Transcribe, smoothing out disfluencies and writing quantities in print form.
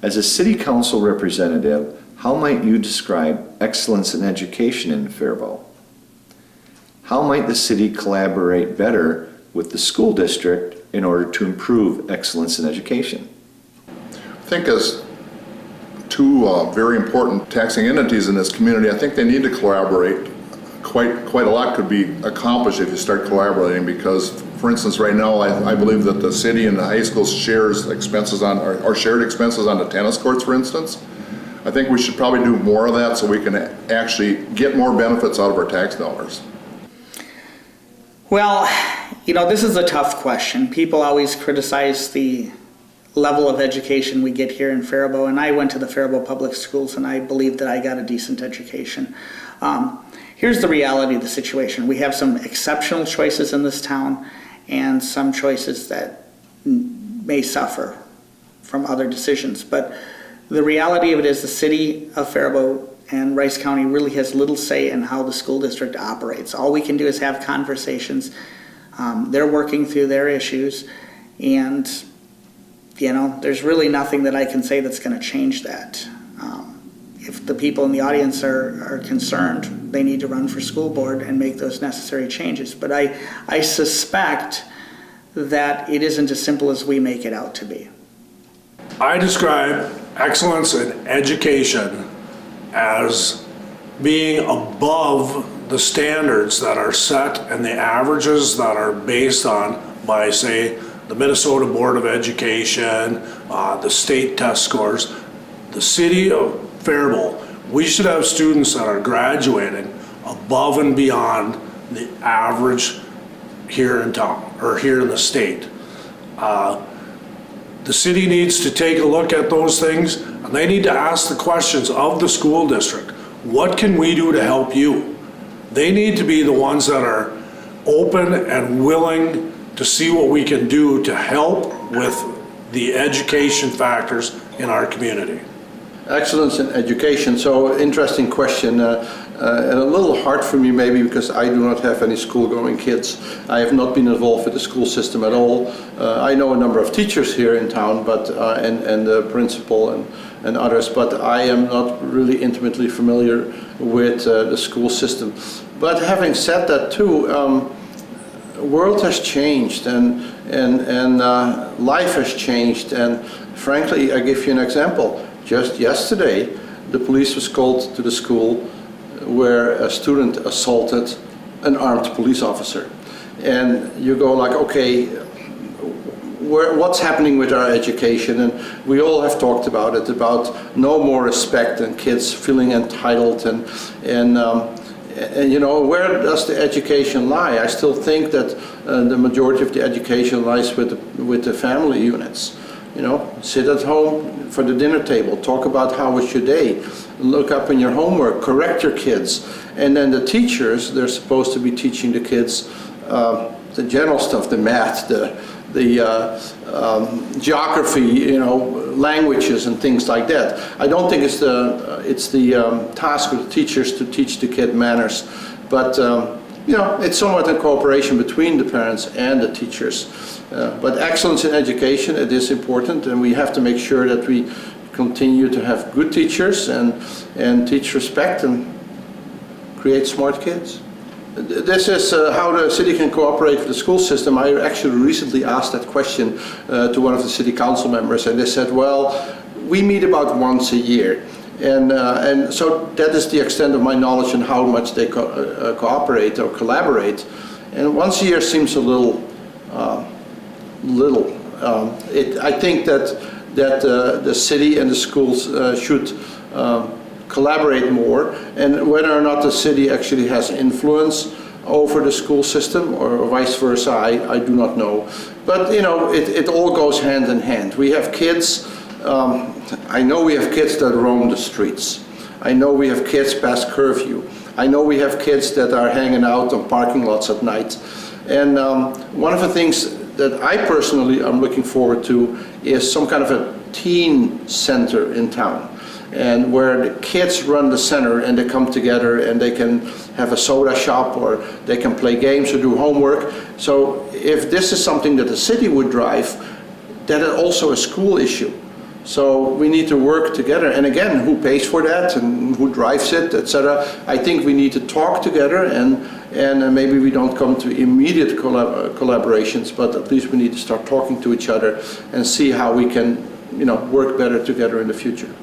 As a city council representative, how might you describe excellence in education in Faribault? How might the city collaborate better with the school district in order to improve excellence in education? I think as two very important taxing entities in this community, I think they need to collaborate. Quite a lot could be accomplished if you start collaborating, because, for instance, right now I believe that the city and the high school shares expenses on or shared expenses on the tennis courts, for instance. I think we should probably do more of that so we can actually get more benefits out of our tax dollars. Well, this is a tough question. People always criticize the level of education we get here in Faribault, and I went to the Faribault Public Schools and I believe that I got a decent education. Here's the reality of the situation. We have some exceptional choices in this town and some choices that may suffer from other decisions. But the reality of it is the city of Faribault and Rice County really has little say in how the school district operates. All we can do is have conversations. They're working through their issues, and there's really nothing that I can say that's going to change that. If the people in the audience are concerned, they need to run for school board and make those necessary changes. But I suspect that it isn't as simple as we make it out to be. I describe excellence in education as being above the standards that are set and the averages that are based on by, say, the Minnesota Board of Education, the state test scores. The city of Faribault, we should have students that are graduating above and beyond the average here in town or here in the state. The city needs to take a look at those things, and they need to ask the questions of the school district. What can we do to help you? They need to be the ones that are open and willing to see what we can do to help with the education factors in our community. Excellence in education. So interesting question, and a little hard for me maybe because I do not have any school-going kids. I have not been involved with the school system at all. I know a number of teachers here in town, but and the principal and others, but I am not really intimately familiar with the school system. But having said that too, the world has changed and life has changed, and frankly, I give you an example. Just yesterday, the police was called to the school where a student assaulted an armed police officer. And you go like, okay, what's happening with our education? And we all have talked about it, about no more respect and kids feeling entitled and where does the education lie? I still think that the majority of the education lies with the family units. Sit at home for the dinner table, talk about how was your day, look up in your homework, correct your kids. And then the teachers, they're supposed to be teaching the kids the general stuff, the math, the geography, languages and things like that. I don't think it's the task of the teachers to teach the kid manners, but it's somewhat a cooperation between the parents and the teachers. But excellence in education, it is important, and we have to make sure that we continue to have good teachers and teach respect and create smart kids. This is how the city can cooperate with the school system. I actually recently asked that question to one of the city council members, and they said, well, we meet about once a year. And so that is the extent of my knowledge on how much they cooperate or collaborate. And once a year seems a little. I think that the city and the schools should collaborate more, and whether or not the city actually has influence over the school system or vice versa, I do not know. But it all goes hand in hand. We have kids. I know we have kids that roam the streets. I know we have kids past curfew. I know we have kids that are hanging out on parking lots at night. And one of the things that I personally am looking forward to is some kind of a teen center in town, and where the kids run the center and they come together and they can have a soda shop or they can play games or do homework. So if this is something that the city would drive, that is also a school issue. So we need to work together. And again, who pays for that and who drives it, etc. I think we need to talk together, and maybe we don't come to immediate collaborations, but at least we need to start talking to each other and see how we can, work better together in the future.